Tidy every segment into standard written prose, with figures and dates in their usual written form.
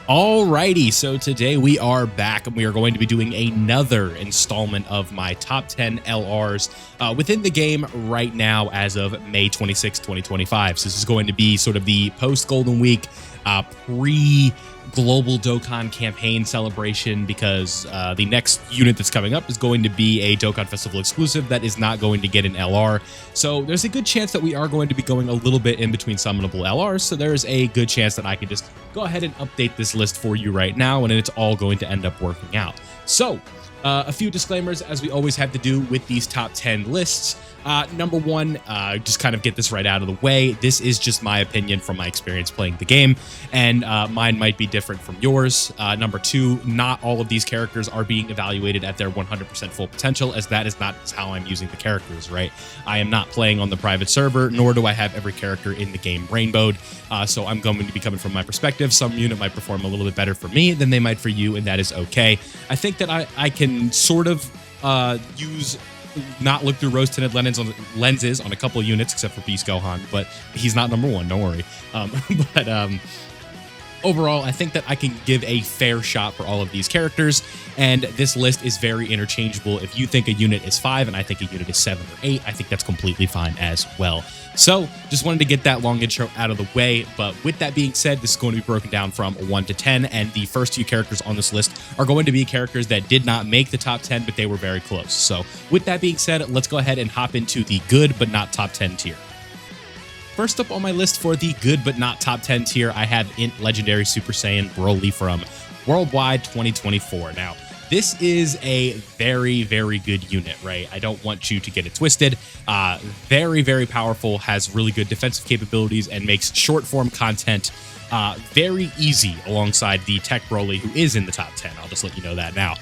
Alrighty, so today we are back and we are going to be doing another installment of my top 10 LRs within the game right now as of May 26, 2025. So this is going to be sort of the post-Golden Week, pre-Global Dokkan campaign celebration because the next unit that's coming up is going to be a Dokkan Festival exclusive that is not going to get an LR. So there's a good chance that we are going to be going a little bit in between summonable LRs, so there's a good chance that I can just go ahead and update this list for you right now, and it's all going to end up working out. So a few disclaimers, as we always have to do with these top 10 lists. Number one, just kind of get this right out of the way. This is just my opinion from my experience playing the game, and mine might be different from yours. Number two, not all of these characters are being evaluated at their 100% full potential, as that is not how I'm using the characters, right? I am not playing on the private server, nor do I have every character in the game rainbowed, so I'm going to be coming from my perspective. Some unit might perform a little bit better for me than they might for you, and that is okay. I think that I can sort of not look through rose-tinted lenses on a couple of units, except for Beast Gohan, but he's not number one, don't worry. Overall, I think that I can give a fair shot for all of these characters, and this list is very interchangeable. If you think a unit is 5 and I think a unit is 7 or 8, I think that's completely fine as well. So just wanted to get that long intro out of the way, but with that being said, this is going to be broken down from 1 to 10, and the first few characters on this list are going to be characters that did not make the top 10, but they were very close. So with that being said, let's go ahead and hop into the good but not top 10 tier. First up on my list for the good but not top 10 tier, I have Int Legendary Super Saiyan Broly from Worldwide 2024. Now, this is a very, very good unit, right? I don't want you to get it twisted. Very, very powerful, has really good defensive capabilities, and makes short form content very easy alongside the TEQ Broly, who is in the top 10. I'll just let you know that now.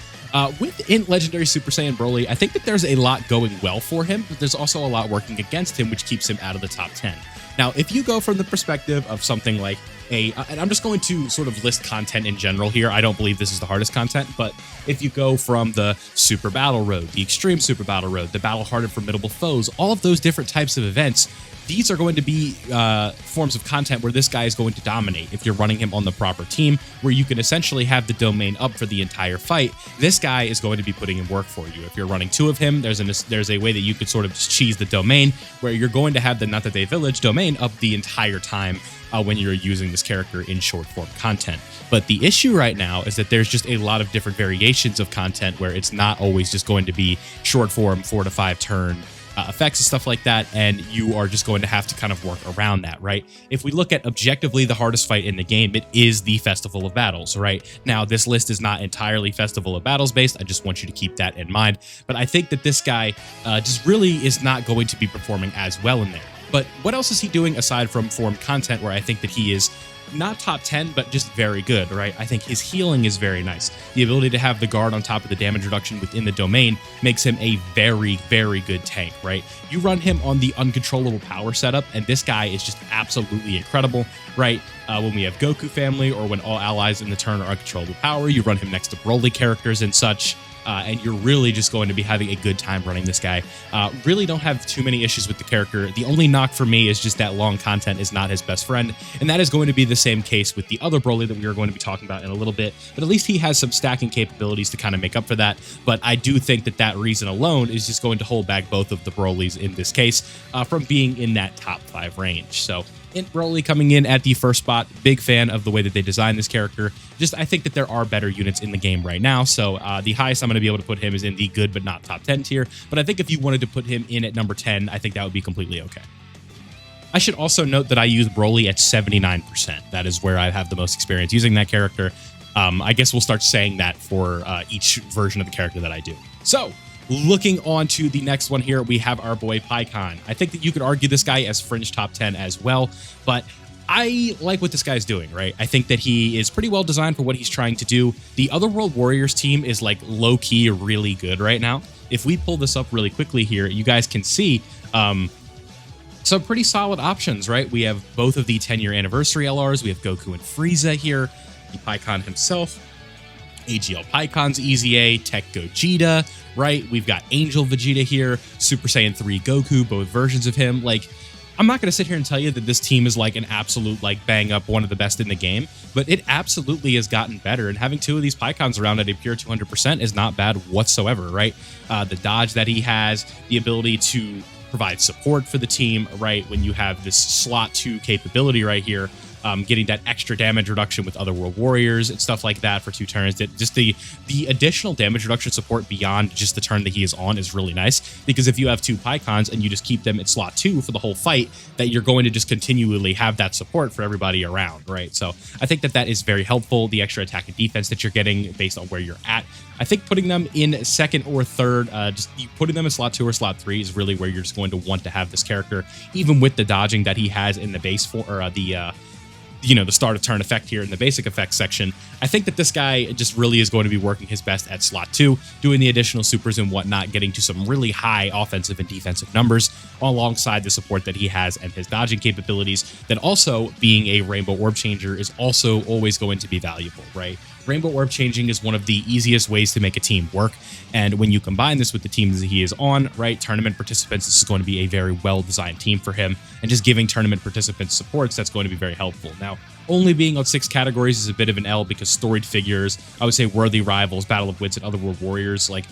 With Int Legendary Super Saiyan Broly, I think that there's a lot going well for him, but there's also a lot working against him, which keeps him out of the top 10. Now, if you go from the perspective of something like and I'm just going to sort of list content in general here. I don't believe this is the hardest content, but if you go from the Super Battle Road, the Extreme Super Battle Road, the Battle Hardened Formidable Foes, all of those different types of events, these are going to be forms of content where this guy is going to dominate. If you're running him on the proper team, where you can essentially have the domain up for the entire fight, this guy is going to be putting in work for you. If you're running 2 of him, there's a way that you could sort of just cheese the domain, where you're going to have the Natate Village domain up the entire time when you're using this character in short form content. But the issue right now is that there's just a lot of different variations of content where it's not always just going to be short form 4 to 5 turn effects and stuff like that, and you are just going to have to kind of work around that, right? If we look at objectively the hardest fight in the game, it is the Festival of Battles, right? Now, this list is not entirely Festival of Battles based. I just want you to keep that in mind. But I think that this guy just really is not going to be performing as well in there. But what else is he doing aside from form content, where I think that he is not top 10, but just very good, right? I think his healing is very nice. The ability to have the guard on top of the damage reduction within the domain makes him a very, very good tank, right? You run him on the uncontrollable power setup, and this guy is just absolutely incredible, right? When we have Goku family, or when all allies in the turn are uncontrollable power, you run him next to Broly characters and such. And you're really just going to be having a good time running this guy. Really don't have too many issues with the character. The only knock for me is just that long content is not his best friend, and that is going to be the same case with the other Broly that we are going to be talking about in a little bit, but at least he has some stacking capabilities to kind of make up for that. But I do think that that reason alone is just going to hold back both of the Brolys in this case from being in that top 5 range. So Int Broly coming in at the first spot. Big fan of the way that they designed this character. Just, I think that there are better units in the game right now, so the highest I'm going to be able to put him is in the good but not top 10 tier, but I think if you wanted to put him in at number 10, I think that would be completely okay. I should also note that I use Broly at 79%. That is where I have the most experience using that character. I guess we'll start saying that for each version of the character that I do. So, looking on to the next one here, we have our boy Pikkon. I think that you could argue this guy as fringe top 10 as well, but I like what this guy's doing, right? I think that he is pretty well designed for what he's trying to do. The Otherworld Warriors team is like low-key really good right now. If we pull this up really quickly here, you guys can see some pretty solid options, right? We have both of the 10-year anniversary LRs. We have Goku and Frieza here, the Pikkon himself, AGL Pikkon's Easy A, TEQ Gogeta, right? We've got Angel Vegeta here, Super Saiyan 3 Goku, both versions of him. Like, I'm not going to sit here and tell you that this team is like an absolute like bang up one of the best in the game, but it absolutely has gotten better. And having two of these Pycons around at a pure 200% is not bad whatsoever, right? The dodge that he has, the ability to provide support for the team, right? When you have this slot 2 capability right here, getting that extra damage reduction with other world warriors and stuff like that for 2 turns. That just the additional damage reduction support beyond just the turn that he is on is really nice, because if you have 2 Pycons and you just keep them at slot 2 for the whole fight, that you're going to just continually have that support for everybody around, right? So I think that that is very helpful. The extra attack and defense that you're getting based on where you're at. I think putting them in second or third, just putting them in slot 2 or slot 3 is really where you're just going to want to have this character, even with the dodging that he has in the base for, or the start of turn effect here in the basic effects section. I think that this guy just really is going to be working his best at slot 2, doing the additional supers and whatnot, getting to some really high offensive and defensive numbers alongside the support that he has and his dodging capabilities. Then also being a Rainbow Orb Changer is also always going to be valuable, right? Rainbow Orb changing is one of the easiest ways to make a team work. And when you combine this with the teams that he is on, right, tournament participants, this is going to be a very well-designed team for him. And just giving tournament participants supports, that's going to be very helpful. Now, only being on 6 categories is a bit of an L, because storied figures, I would say Worthy Rivals, Battle of Wits, and Other World Warriors, like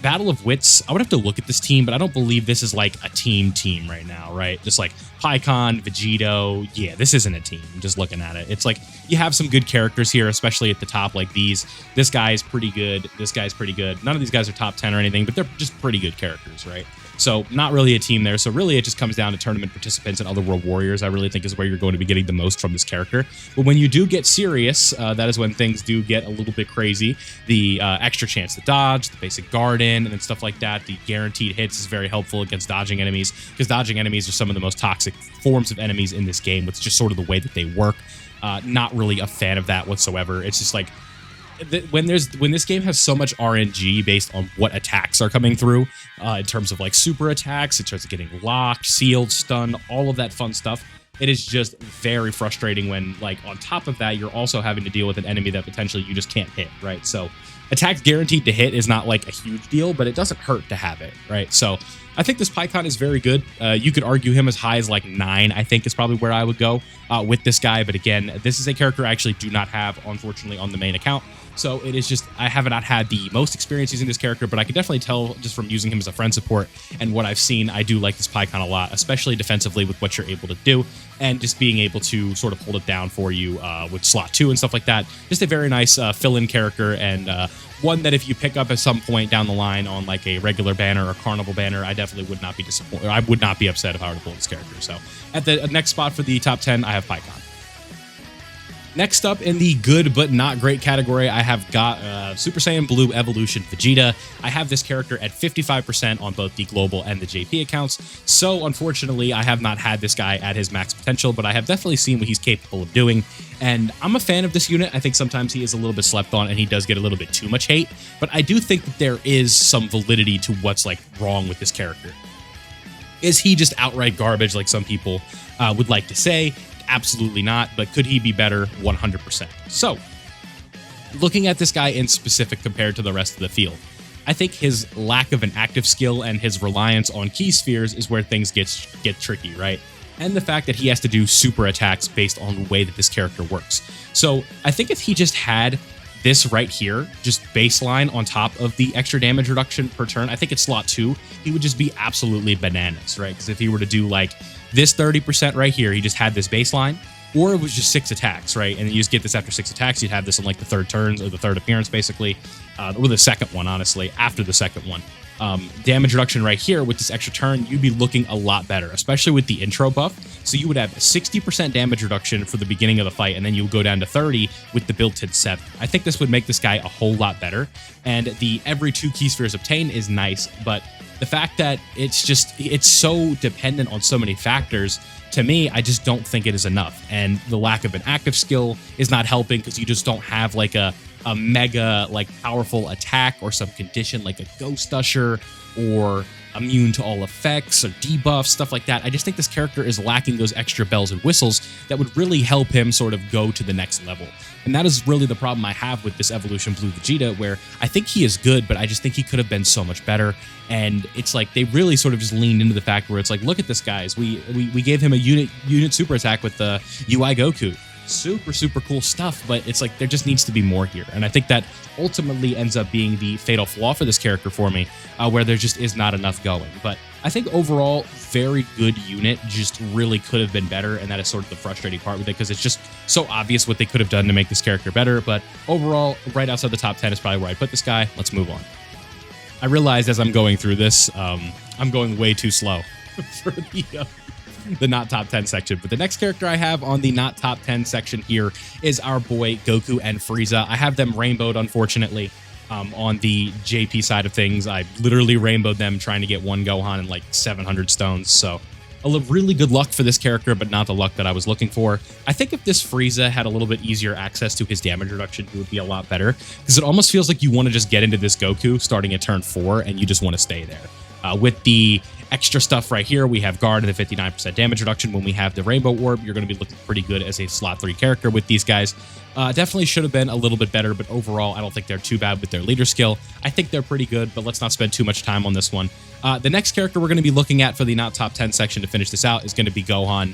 Battle of Wits, I would have to look at this team, but I don't believe this is like a team right now, right? Just like Pycon, Vegito, yeah, this isn't a team. I'm just looking at it. It's like you have some good characters here, especially at the top like these. This guy is pretty good. This guy's pretty good. None of these guys are top 10 or anything, but they're just pretty good characters, right? So not really a team there. So really it just comes down to tournament participants and Other World Warriors, I really think is where you're going to be getting the most from this character. But when you do get serious, that is when things do get a little bit crazy. The extra chance to dodge, the basic garden, and then stuff like that. The guaranteed hits is very helpful against dodging enemies, because dodging enemies are some of the most toxic forms of enemies in this game. It's just sort of the way that they work. Not really a fan of that whatsoever. It's just like, when this game has so much RNG based on what attacks are coming through, in terms of like super attacks, in terms of getting locked, sealed, stunned, all of that fun stuff, it is just very frustrating when, like, on top of that, you're also having to deal with an enemy that potentially you just can't hit, right? So attacks guaranteed to hit is not like a huge deal, but it doesn't hurt to have it, right? So I think this Pycon is very good. You could argue him as high as like 9, I think is probably where I would go with this guy. But again, this is a character I actually do not have, unfortunately, on the main account. So it is just, I have not had the most experience using this character, but I can definitely tell just from using him as a friend support and what I've seen, I do like this Pycon a lot, especially defensively with what you're able to do and just being able to sort of hold it down for you with slot 2 and stuff like that. Just a very nice fill-in character, and one that if you pick up at some point down the line on like a regular banner or carnival banner, I definitely would not be disappointed. I would not be upset if I were to pull this character. So at the next spot for the top 10, I have Pycon. Next up in the good but not great category, I have got Super Saiyan Blue Evolution Vegeta. I have this character at 55% on both the global and the JP accounts. So unfortunately, I have not had this guy at his max potential, but I have definitely seen what he's capable of doing. And I'm a fan of this unit. I think sometimes he is a little bit slept on and he does get a little bit too much hate. But I do think that there is some validity to what's like wrong with this character. Is he just outright garbage like some people would like to say? Absolutely not, but could he be better? 100%. So, looking at this guy in specific compared to the rest of the field, I think his lack of an active skill and his reliance on key spheres is where things get tricky, right? And the fact that he has to do super attacks based on the way that this character works. So, I think if he just had this right here, just baseline on top of the extra damage reduction per turn, I think it's slot 2, he would just be absolutely bananas, right? Because if he were to do like this 30% right here, he just had this baseline, or it was just 6 attacks, right? And you just get this after 6 attacks, you'd have this on like the 3rd turns or the 3rd appearance, basically, or the 2nd one, honestly, after the 2nd one. Damage reduction right here with this extra turn, you'd be looking a lot better, especially with the intro buff. So you would have 60% damage reduction for the beginning of the fight, and then you would go down to 30 with the built-in 7. I think this would make this guy a whole lot better. And the every 2 key spheres obtained is nice, but the fact that it's so dependent on so many factors, to me, I just don't think it is enough. And the lack of an active skill is not helping, because you just don't have like a mega like powerful attack or some condition like a Ghost Usher or immune to all effects or debuffs, stuff like that. I just think this character is lacking those extra bells and whistles that would really help him sort of go to the next level. And that is really the problem I have with this Evolution Blue Vegeta, where I think he is good, but I just think he could have been so much better. And it's like they really sort of just leaned into the fact where it's like, look at this, guys. We gave him a unit super attack with the UI Goku. Super cool stuff, but it's like there just needs to be more here. And I think that ultimately ends up being the fatal flaw for this character for me, where there just is not enough going. But I think overall, very good unit, just really could have been better, and that is sort of the frustrating part with it, because it's just so obvious what they could have done to make this character better. But overall, right outside the top 10 is probably where I put this guy. Let's move on. I realized as I'm going through this, I'm going way too slow for the not top 10 section. But the next character I have on the not top 10 section here is our boy Goku and Frieza. I have them rainbowed, unfortunately. On the JP side of things, I literally rainbowed them trying to get one Gohan and like 700 stones. So really good luck for this character, but not the luck that I was looking for. I think if this Frieza had a little bit easier access to his damage reduction, it would be a lot better, because it almost feels like you want to just get into this Goku starting at turn 4 and you just want to stay there. With the extra stuff right here, we have guard and the 59% damage reduction. When we have the rainbow orb, you're going to be looking pretty good as a slot 3 character with these guys. Definitely should have been a little bit better, but overall, I don't think they're too bad with their leader skill. I think they're pretty good, but let's not spend too much time on this one. The next character we're going to be looking at for the not top 10 section to finish this out is going to be Gohan.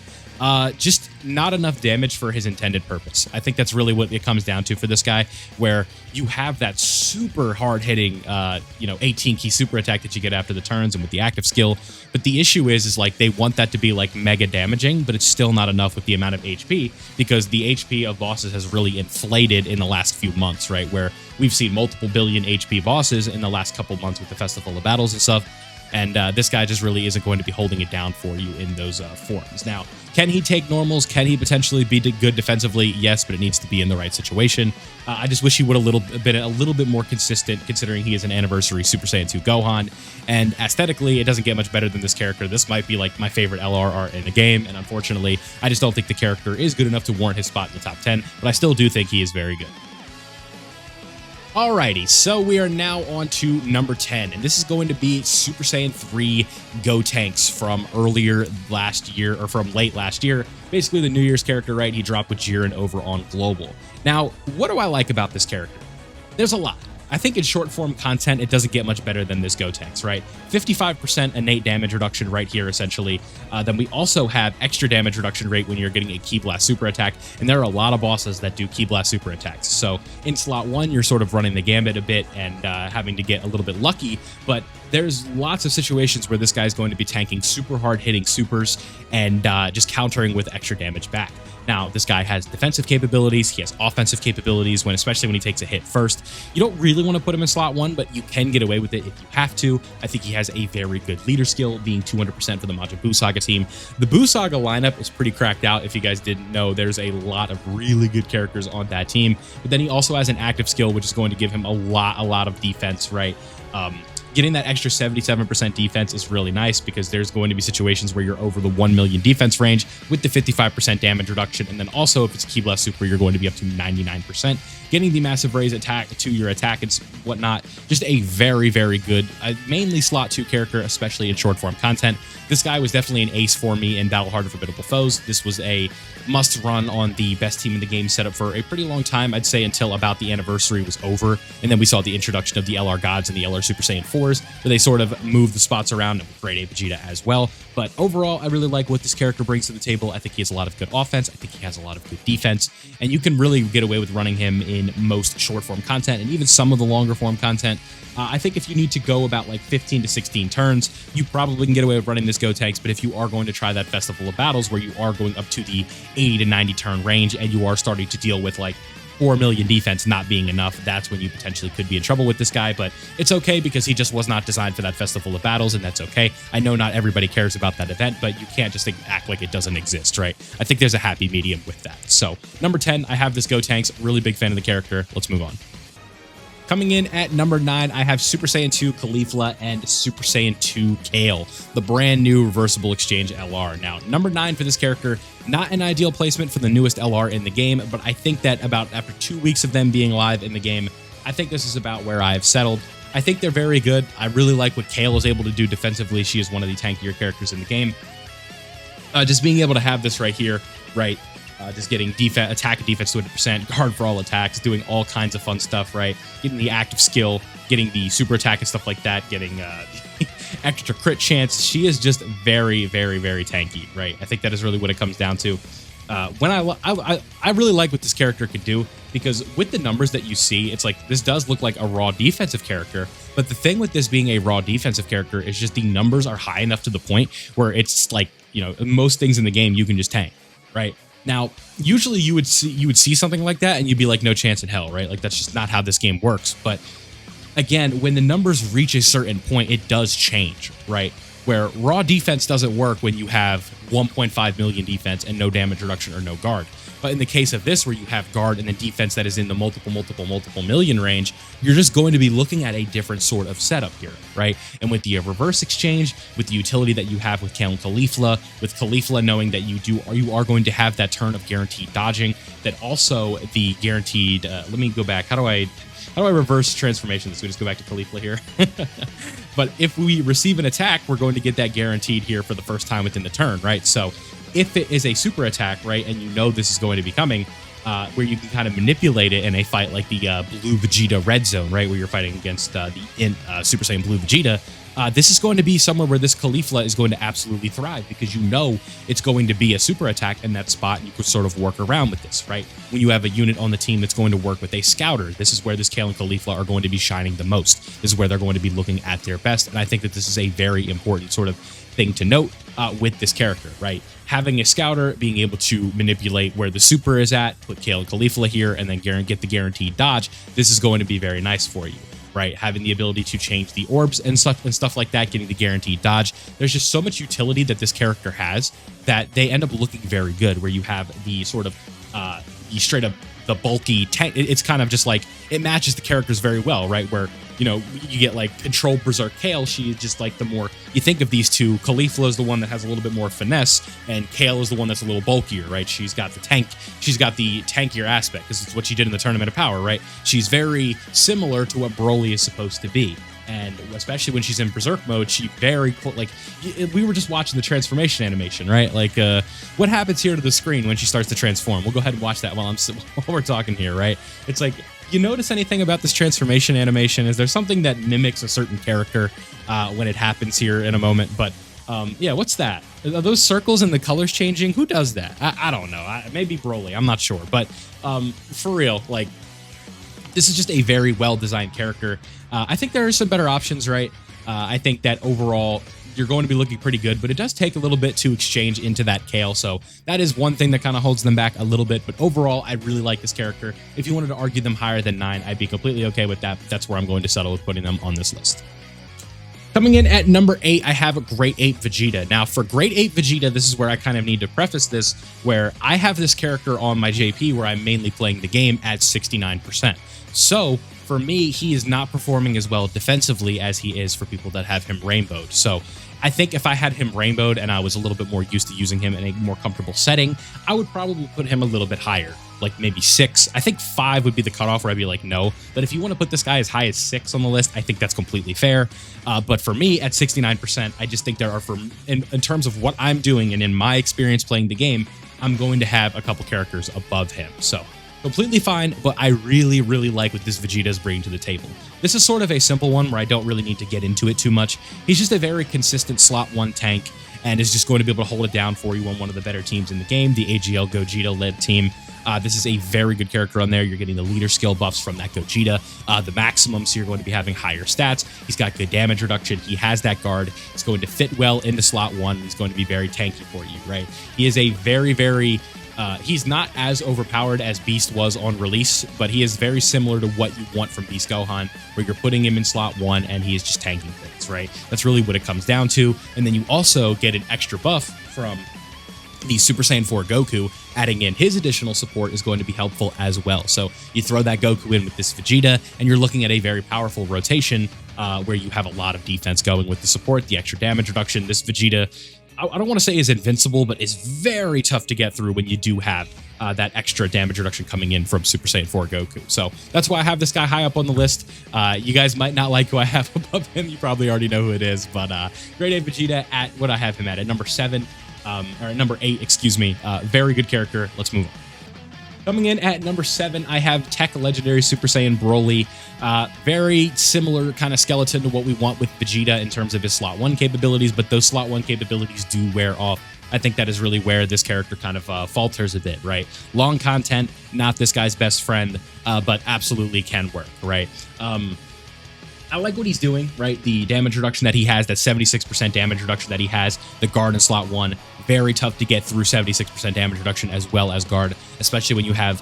Just not enough damage for his intended purpose. I think that's really what it comes down to for this guy, where you have that super hard-hitting, 18-key super attack that you get after the turns and with the active skill. But the issue is like they want that to be like mega damaging, but it's still not enough with the amount of HP, because the HP of bosses has really inflated in the last few months, right? Where we've seen multiple billion HP bosses in the last couple months with the Festival of Battles and stuff. And this guy just really isn't going to be holding it down for you in those forms. Now, can he take normals? Can he potentially be good defensively? Yes, but it needs to be in the right situation. I just wish he would have been a little bit more consistent, considering he is an anniversary Super Saiyan 2 Gohan. And aesthetically, it doesn't get much better than this character. This might be like my favorite LR art in the game, and unfortunately, I just don't think the character is good enough to warrant his spot in the top 10, but I still do think he is very good. Alrighty, so we are now on to number 10, and this is going to be Super Saiyan 3 Gotenks from earlier last year, or from late last year. Basically the New Year's character, right? He dropped with Jiren over on Global. Now, what do I like about this character? There's a lot. I think in short form content, it doesn't get much better than this Gotenks, right? 55% innate damage reduction right here, essentially. Then we also have extra damage reduction rate when you're getting a Ki Blast super attack, and there are a lot of bosses that do Ki Blast super attacks. So in slot 1, you're sort of running the gambit a bit and having to get a little bit lucky, but there's lots of situations where this guy's going to be tanking super hard hitting supers and just countering with extra damage back. Now, this guy has defensive capabilities, he has offensive capabilities, especially when he takes a hit first. You don't really want to put him in slot 1, but you can get away with it if you have to. I think he has a very good leader skill, being 200% for the Majin Buu Saga team. The Buu Saga lineup is pretty cracked out. If you guys didn't know, there's a lot of really good characters on that team. But then he also has an active skill, which is going to give him a lot of defense, right? Getting that extra 77% defense is really nice, because there's going to be situations where you're over the 1 million defense range with the 55% damage reduction. And then also, if it's Ki Blast Super, you're going to be up to 99%. Getting the massive raise attack to your attack and whatnot. Just a very good, mainly slot 2 character, especially in short form content. This guy was definitely an ace for me in Battle Hard of Formidable Foes. This was a must run on the best team in the game setup for a pretty long time, I'd say, until about the anniversary was over. And then we saw the introduction of the LR Gods and the LR Super Saiyan 4s, where they sort of moved the spots around, and with Grade A Vegeta as well. But overall, I really like what this character brings to the table. I think he has a lot of good offense. I think he has a lot of good defense. And you can really get away with running him in most short form content and even some of the longer form content. I think if you need to go about like 15 to 16 turns, you probably can get away with running this Gotenks. But if you are going to try that Festival of Battles, where you are going up to the 80 to 90 turn range and you are starting to deal with like 4 million defense not being enough, that's when you potentially could be in trouble with this guy. But it's okay, because he just was not designed for that Festival of Battles, and that's okay. I know not everybody cares about that event, but you can't just act like it doesn't exist, right? I think there's a happy medium with that. So number 10, I have this Gotenks. Really big fan of the character. Let's move on. Coming in at number 9, I have Super Saiyan 2 Caulifla and Super Saiyan 2 Kale, the brand new reversible exchange LR. Now, number 9 for this character, not an ideal placement for the newest LR in the game, but I think that after 2 weeks of them being live in the game, I think this is about where I've settled. I think they're very good. I really like what Kale is able to do defensively. She is one of the tankier characters in the game. Just being able to have this right here, right? Just getting defense, attack and defense to 100%, guard for all attacks, doing all kinds of fun stuff, right? Getting the active skill, getting the super attack and stuff like that, getting extra crit chance. She is just very, very, very tanky, right? I think that is really what it comes down to. I really like what this character could do, because with the numbers that you see, it's like this does look like a raw defensive character. But the thing with this being a raw defensive character is just the numbers are high enough to the point where it's like, you know, most things in the game you can just tank, right? Now, usually you would see something like that and you'd be like, no chance in hell, right? Like that's just not how this game works. But again, when the numbers reach a certain point, it does change, right? Where raw defense doesn't work when you have 1.5 million defense and no damage reduction or no guard. But in the case of this, where you have guard and then defense that is in the multiple million range, you're just going to be looking at a different sort of setup here, right? And with the reverse exchange, with the utility that you have with Kale and Caulifla, with Caulifla knowing that you are going to have that turn of guaranteed dodging, that also the guaranteed, let me go back. How do I reverse transformation? So we just go back to Caulifla here. But if we receive an attack, we're going to get that guaranteed here for the first time within the turn, right? So if it is a super attack, right, and you know this is going to be coming, where you can kind of manipulate it in a fight like the Blue Vegeta Red Zone, right, where you're fighting against the Super Saiyan Blue Vegeta, this is going to be somewhere where this Caulifla is going to absolutely thrive, because you know it's going to be a super attack in that spot, and you can sort of work around with this, right? When you have a unit on the team that's going to work with a scouter, this is where this Kale and Caulifla are going to be shining the most. This is where they're going to be looking at their best, and I think that this is a very important sort of thing to note with this character, right? Having a scouter, being able to manipulate where the super is at, put Kale and Caulifla here, and then get the guaranteed dodge, this is going to be very nice for you. Right, having the ability to change the orbs and stuff like that, getting the guaranteed dodge. There's just so much utility that this character has that they end up looking very good, where you have the sort of the straight up the bulky tank. It's kind of just like it matches the characters very well, right? Where, you know, you get like controlled berserk Kale. She is just like the more you think of these two. Caulifla is the one that has a little bit more finesse, and Kale is the one that's a little bulkier, right? She's got the tankier aspect, because it's what she did in the Tournament of Power, right? She's very similar to what Broly is supposed to be. And especially when she's in berserk mode, she very like we were just watching the transformation animation, right? Like what happens here to the screen when she starts to transform? We'll go ahead and watch that while we're talking here, right? It's like, you notice anything about this transformation animation? Is there something that mimics a certain character when it happens here in a moment? But yeah, what's that? Are those circles and the colors changing? Who does that? I don't know. Maybe Broly. I'm not sure. But for real, like, this is just a very well-designed character. I think there are some better options, right? I think that overall, you're going to be looking pretty good, but it does take a little bit to exchange into that Kale. So that is one thing that kind of holds them back a little bit. But overall, I really like this character. If you wanted to argue them higher than 9, I'd be completely okay with that. That's where I'm going to settle with putting them on this list. Coming in at number 8, I have a Great Ape Vegeta. Now, for Great Ape Vegeta, this is where I kind of need to preface this, where I have this character on my JP where I'm mainly playing the game at 69%. So for me, he is not performing as well defensively as he is for people that have him rainbowed. So I think if I had him rainbowed and I was a little bit more used to using him in a more comfortable setting, I would probably put him a little bit higher, like maybe 6. I think 5 would be the cutoff where I'd be like, no. But if you want to put this guy as high as 6 on the list, I think that's completely fair. But for me, at 69%, I just think there are, in terms of what I'm doing and in my experience playing the game, I'm going to have a couple characters above him. So completely fine, but I really, really like what this Vegeta is bringing to the table. This is sort of a simple one where I don't really need to get into it too much. He's just a very consistent slot 1 tank and is just going to be able to hold it down for you on one of the better teams in the game, the AGL Gogeta-led team. This is a very good character on there. You're getting the leader skill buffs from that Gogeta, the maximum, so you're going to be having higher stats. He's got good damage reduction. He has that guard. He's going to fit well into slot 1. He's going to be very tanky for you, right? He is a very, very... he's not as overpowered as Beast was on release, but he is very similar to what you want from Beast Gohan, where you're putting him in slot 1 and he is just tanking things, right? That's really what it comes down to. And then you also get an extra buff from the Super Saiyan 4 Goku. Adding in his additional support is going to be helpful as well. So you throw that Goku in with this Vegeta, and you're looking at a very powerful rotation where you have a lot of defense going with the support, the extra damage reduction. This Vegeta I don't want to say is invincible, but is very tough to get through when you do have that extra damage reduction coming in from Super Saiyan 4 Goku. So that's why I have this guy high up on the list. You guys might not like who I have above him. You probably already know who it is, but Grade A Vegeta at what I have him at number 7, or number 8, excuse me. Very good character. Let's move on. Coming in at number 7, I have TEQ Legendary Super Saiyan Broly. Very similar kind of skeleton to what we want with Vegeta in terms of his slot 1 capabilities, but those slot 1 capabilities do wear off. I think that is really where this character kind of falters a bit, right? Long content, not this guy's best friend, but absolutely can work, right? I like what he's doing, right? The damage reduction that he has, that 76% damage reduction that he has, the guard in slot 1, very tough to get through 76% damage reduction as well as guard, especially when you have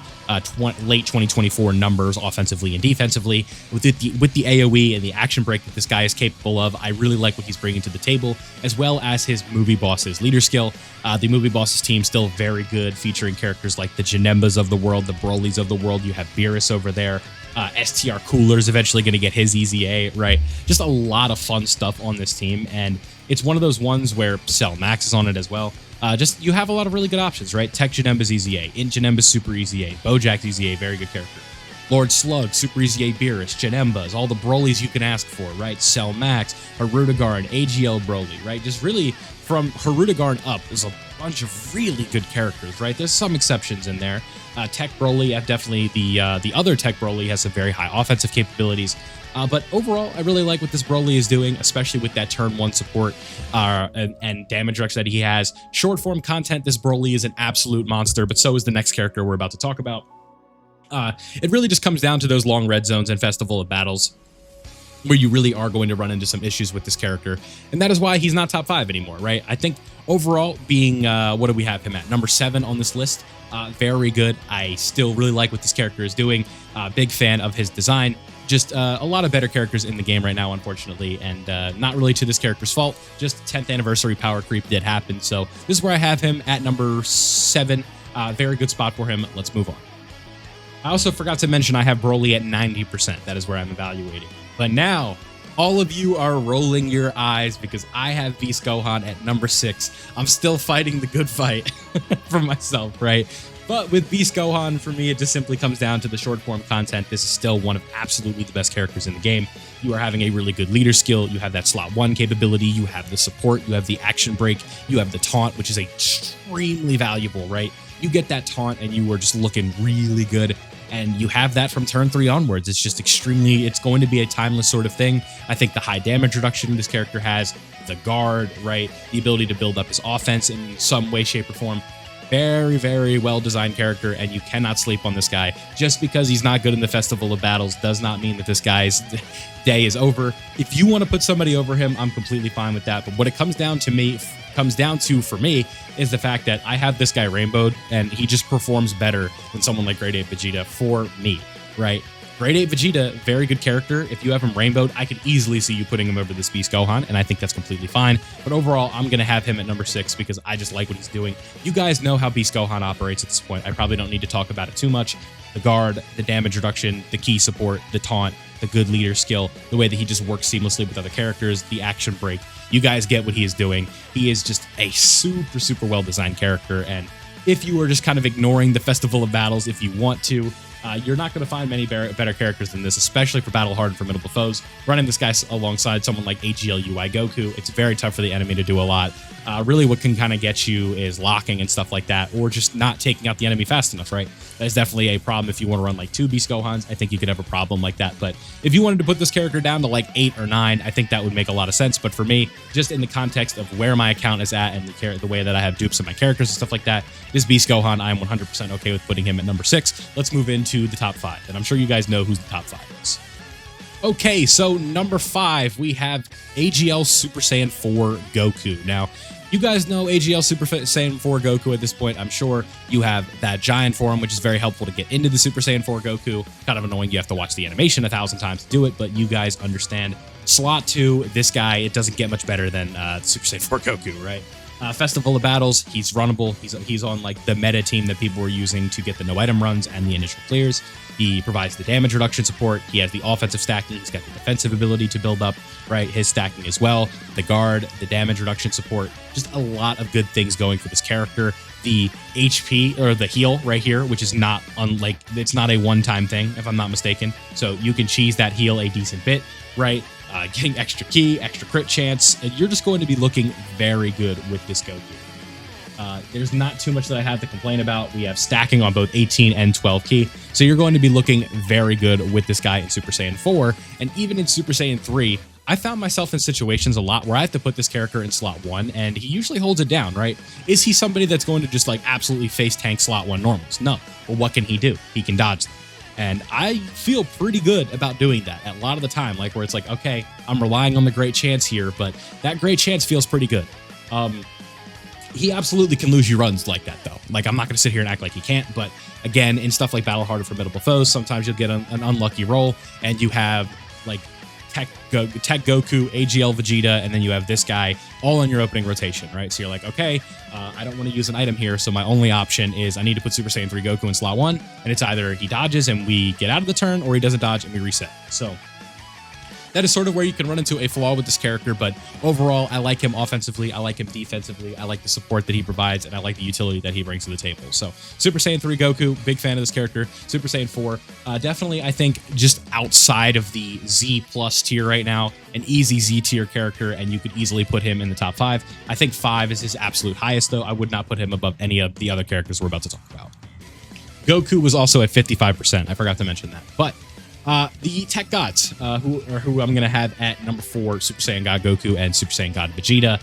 late 2024 numbers offensively and defensively. With the AoE and the action break that this guy is capable of, I really like what he's bringing to the table, as well as his movie boss's leader skill. The movie bosses team still very good, featuring characters like the Janembas of the world, the Brolys of the world. You have Beerus over there. STR Cooler's eventually going to get his Easy A, right? Just a lot of fun stuff on this team, and it's one of those ones where Cell Max is on it as well. Just you have a lot of really good options, right? TEQ Janemba's Easy A, Int Janemba's Super Easy A, Bojack's Easy A, very good character. Lord Slug, Super Easy A Beerus, Janembas, all the Brolys you can ask for, right? Cell Max, Harudegar, and AGL Broly, right? Just really from Harudegar up is a bunch of really good characters, right? There's some exceptions in there. TEQ Broly, definitely the other TEQ Broly has some very high offensive capabilities. But overall, I really like what this Broly is doing, especially with that turn 1 support and damage reduction that he has. Short form content, this Broly is an absolute monster, but so is the next character we're about to talk about. It really just comes down to those long red zones and Festival of Battles, where you really are going to run into some issues with this character. And that is why he's not top 5 anymore, right? I think overall being, what do we have him at? Number 7 on this list. Very good. I still really like what this character is doing. Big fan of his design. Just a lot of better characters in the game right now, unfortunately, and not really to this character's fault. Just 10th anniversary power creep did happen. So this is where I have him at number 7. Very good spot for him. Let's move on. I also forgot to mention I have Broly at 90%. That is where I'm evaluating. But now, all of you are rolling your eyes because I have Beast Gohan at number 6. I'm still fighting the good fight for myself, right? But with Beast Gohan, for me, it just simply comes down to the short form content. This is still one of absolutely the best characters in the game. You are having a really good leader skill. You have that slot 1 capability. You have the support. You have the action break. You have the taunt, which is extremely valuable, right? You get that taunt and you are just looking really good. And you have that from turn 3 onwards. It's just it's going to be a timeless sort of thing. I think the high damage reduction this character has, the guard, right? The ability to build up his offense in some way, shape, or form. Very, very well-designed character, and you cannot sleep on this guy. Just because he's not good in the Festival of Battles does not mean that this guy's day is over. If you want to put somebody over him, I'm completely fine with that. But what it comes down to for me is the fact that I have this guy rainbowed, and he just performs better than someone like Grade 8 Vegeta for me, right? Grade 8 Vegeta, very good character. If you have him rainbowed, I could easily see you putting him over this Beast Gohan, and I think that's completely fine. But overall, I'm going to have him at number 6 because I just like what he's doing. You guys know how Beast Gohan operates at this point. I probably don't need to talk about it too much. The guard, the damage reduction, the key support, the taunt, the good leader skill, the way that he just works seamlessly with other characters, the action break. You guys get what he is doing. He is just a super, super well-designed character, and if you are just kind of ignoring the Festival of Battles, if you want to, you're not going to find many better characters than this, especially for battle-hardened formidable foes. Running this guy alongside someone like AGL UI Goku, it's very tough for the enemy to do a lot. Really what can kind of get you is locking and stuff like that, or just not taking out the enemy fast enough, right? That is definitely a problem if you want to run like 2 Beast Gohans. I think you could have a problem like that, but if you wanted to put this character down to like 8 or 9, I think that would make a lot of sense. But for me, just in the context of where my account is at and the way that I have dupes of my characters and stuff like that, this Beast Gohan, I'm 100% okay with putting him at number 6. Let's move into the top 5, and I'm sure you guys know who's the top 5 is. Okay, so number 5, we have AGL Super Saiyan 4 Goku. Now, you guys know AGL Super Saiyan 4 Goku at this point. I'm sure you have that giant form, which is very helpful to get into the Super Saiyan 4 Goku. Kind of annoying, you have to watch the animation 1,000 times to do it, but you guys understand. Slot 2, this guy, it doesn't get much better than Super Saiyan 4 Goku, right? Festival of Battles, he's runnable. He's on like the meta team that people were using to get the no item runs and the initial clears. He provides the damage reduction support. He has the offensive stacking. He's got the defensive ability to build up, right? His stacking as well. The guard, the damage reduction support. Just a lot of good things going for this character. The HP or the heal right here, which is not unlike, it's not a one-time thing, if I'm not mistaken. So you can cheese that heal a decent bit, right? Getting extra key, extra crit chance, and you're just going to be looking very good with this Goku. There's not too much that I have to complain about. We have stacking on both 18 and 12 key, so you're going to be looking very good with this guy in Super Saiyan 4, and even in Super Saiyan 3, I found myself in situations a lot where I have to put this character in slot 1, and he usually holds it down, right? Is he somebody that's going to just like absolutely face tank slot 1 normals? No. Well, what can he do? He can dodge them. And I feel pretty good about doing that a lot of the time, like where it's like, okay, I'm relying on the great chance here, but that great chance feels pretty good. He absolutely can lose you runs like that, though. Like, I'm not going to sit here and act like he can't, but again, in stuff like Battle Hard or Formidable Foes, sometimes you'll get an unlucky roll, and you have like TEQ Goku, AGL Vegeta, and then you have this guy all in your opening rotation, right? So you're like, okay, I don't want to use an item here, so my only option is I need to put Super Saiyan 3 Goku in slot 1, and it's either he dodges and we get out of the turn, or he doesn't dodge and we reset. So that is sort of where you can run into a flaw with this character, but overall, I like him offensively, I like him defensively, I like the support that he provides, and I like the utility that he brings to the table. So Super Saiyan 3 Goku, big fan of this character. Super Saiyan 4, definitely, I think, just outside of the Z plus tier right now, an easy Z tier character, and you could easily put him in the top 5. I think 5 is his absolute highest, though. I would not put him above any of the other characters we're about to talk about. Goku was also at 55%. I forgot to mention that. But the TEQ Gods, who I'm going to have at number 4, Super Saiyan God Goku and Super Saiyan God Vegeta.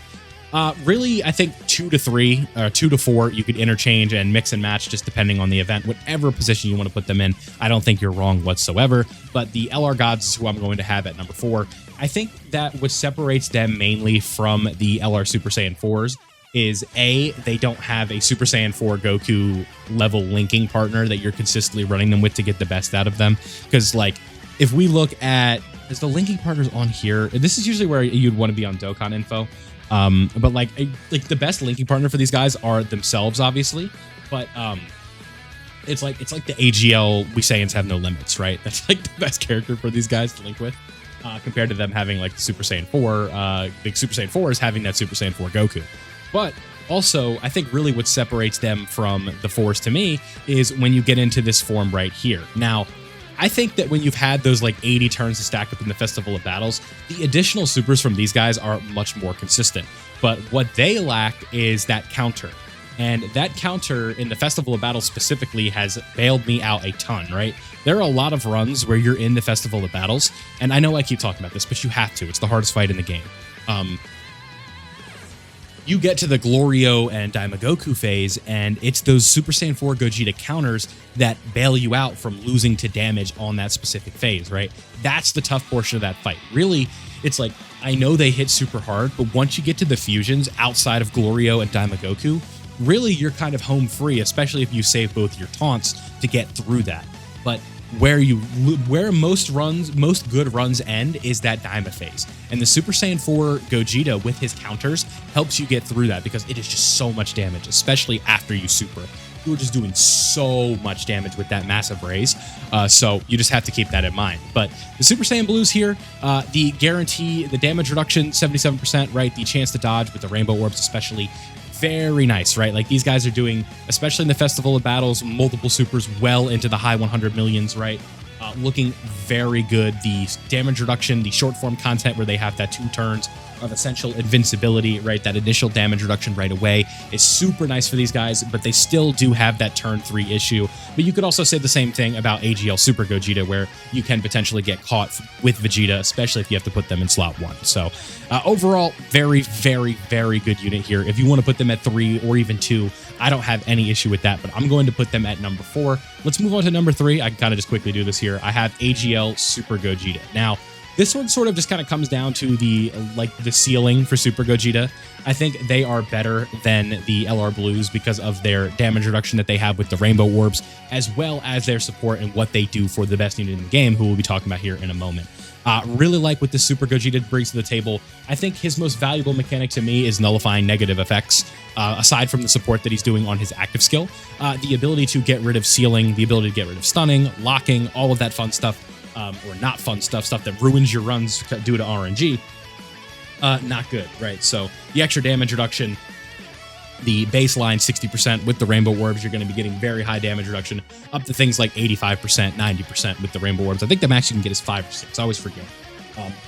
Really, I think 2 to 3 or 2 to 4, you could interchange and mix and match just depending on the event. Whatever position you want to put them in, I don't think you're wrong whatsoever. But the LR Gods is who I'm going to have at number 4. I think that what separates them mainly from the LR Super Saiyan 4s is A, they don't have a Super Saiyan 4 Goku level linking partner that you're consistently running them with to get the best out of them. Because, like, if we look at, is the linking partners on here? This is usually where you'd want to be on Dokkan info. But like the best linking partner for these guys are themselves, obviously. But it's like the AGL We Saiyans Have No Limits, right? That's like the best character for these guys to link with. Compared to them having like the Super Saiyan 4, big Super Saiyan 4 is having that Super Saiyan 4 Goku. But also, I think really what separates them from the 4s to me is when you get into this form right here. Now, I think that when you've had those like 80 turns to stack up in the Festival of Battles, the additional supers from these guys are much more consistent. But what they lack is that counter. And that counter in the Festival of Battles specifically has bailed me out a ton, right? There are a lot of runs where you're in the Festival of Battles, and I know I keep talking about this, but you have to. It's the hardest fight in the game. You get to the Glorio and Daimagoku phase, and it's those Super Saiyan 4 Gogeta counters that bail you out from losing to damage on that specific phase, right? That's the tough portion of that fight. Really, it's like, I know they hit super hard, but once you get to the fusions outside of Glorio and Daimagoku, really you're kind of home free, especially if you save both your taunts to get through that. But where most good runs end is that Daima phase. And the Super Saiyan 4 Gogeta with his counters helps you get through that because it is just so much damage, especially after you super. You were just doing so much damage with that massive raise. So you just have to keep that in mind. But the Super Saiyan Blues here, the guarantee, the damage reduction, 77%, right? The chance to dodge with the Rainbow Orbs especially, very nice, right? Like these guys are doing, especially in the Festival of Battles, multiple supers well into the high 100 millions, right? Looking very good. The damage reduction, the short form content where they have that 2 turns of essential invincibility, right? That initial damage reduction right away is super nice for these guys, but they still do have that turn 3 issue. But you could also say the same thing about AGL Super Gogeta, where you can potentially get caught with Vegeta, especially if you have to put them in slot 1. So overall, very, very, very good unit here. If you want to put them at 3 or even 2, I don't have any issue with that, but I'm going to put them at number 4. Let's move on to number 3. I can kind of just quickly do this here. I have AGL Super Gogeta. Now, This one sort of just kind of comes down to the ceiling for Super Gogeta. I think they are better than the LR Blues because of their damage reduction that they have with the Rainbow Orbs, as well as their support and what they do for the best unit in the game, who we'll be talking about here in a moment. Really like what the Super Gogeta brings to the table. I think his most valuable mechanic to me is nullifying negative effects, aside from the support that he's doing on his active skill. The ability to get rid of sealing, the ability to get rid of stunning, locking, all of that fun stuff, or not fun stuff that ruins your runs due to RNG. Not good, right? So the extra damage reduction, the baseline 60% with the Rainbow Orbs, you're going to be getting very high damage reduction, up to things like 85%, 90% with the Rainbow Orbs. I think the max you can get is 5 or 6. I always forget.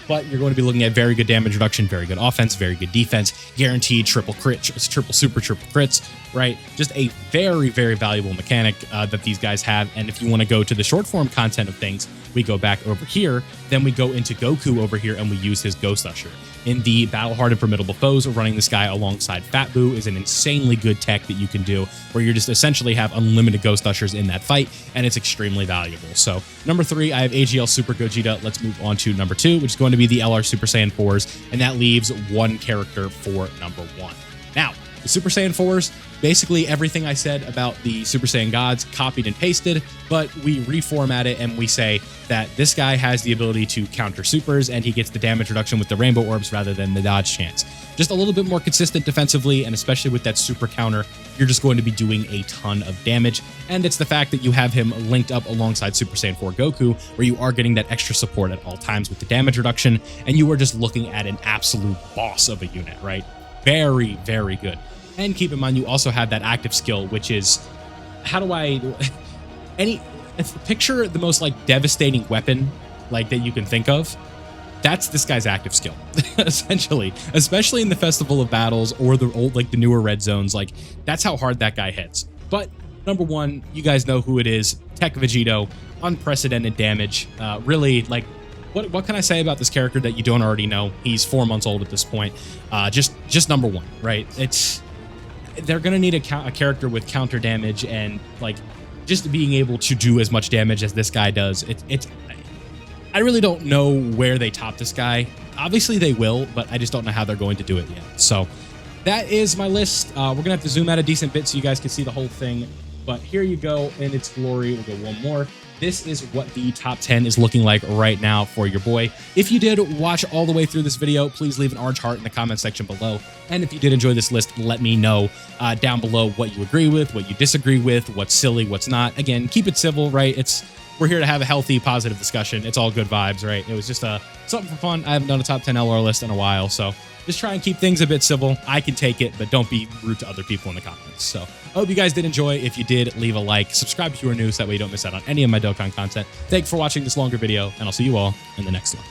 But you're going to be looking at very good damage reduction, very good offense, very good defense, guaranteed triple crit, triple crits, right? Just a very, very valuable mechanic that these guys have. And if you want to go to the short form content of things, we go back over here, then we go into Goku over here and we use his Ghost Usher. In the Battle Hard and Formidable Foes, running this guy alongside Fat Boo is an insanely good tech that you can do, where you just essentially have unlimited Ghost Ushers in that fight, and it's extremely valuable. So number 3, I have AGL Super Gogeta. Let's move on to number 2, which is going to be the LR Super Saiyan 4s, and that leaves one character for number 1. Now, the Super Saiyan 4s, basically everything I said about the Super Saiyan Gods copied and pasted, but we reformat it and we say that this guy has the ability to counter supers and he gets the damage reduction with the Rainbow Orbs rather than the dodge chance. Just a little bit more consistent defensively, and especially with that super counter, you're just going to be doing a ton of damage. And it's the fact that you have him linked up alongside Super Saiyan 4 Goku, where you are getting that extra support at all times with the damage reduction, and you are just looking at an absolute boss of a unit, right? Very, very good. And keep in mind, you also have that active skill, which is, picture the most devastating weapon that you can think of. That's this guy's active skill, essentially, especially in the Festival of Battles or the old, the newer red zones. That's how hard that guy hits. But number 1, you guys know who it is. TEQ Vegito, unprecedented damage. Really, what can I say about this character that you don't already know? He's 4 months old at this point. Just number 1, right? They're gonna need a character with counter damage and just being able to do as much damage as this guy does. I really don't know where they top this guy. Obviously they will, but I just don't know how they're going to do it yet. So that is my list. We're gonna have to zoom out a decent bit so you guys can see the whole thing. But here you go in its glory. We'll go one more. This is what the top 10 is looking like right now for your boy. If you did watch all the way through this video, please leave an orange heart in the comment section below. And if you did enjoy this list, let me know down below what you agree with, what you disagree with, what's silly, what's not. Again, keep it civil, right? We're here to have a healthy, positive discussion. It's all good vibes, right? It was just something for fun. I haven't done a top 10 LR list in a while, so just try and keep things a bit civil. I can take it, but don't be rude to other people in the comments. So I hope you guys did enjoy. If you did, leave a like. Subscribe if you are new so that way you don't miss out on any of my Dokkan content. Thank you for watching this longer video, and I'll see you all in the next one.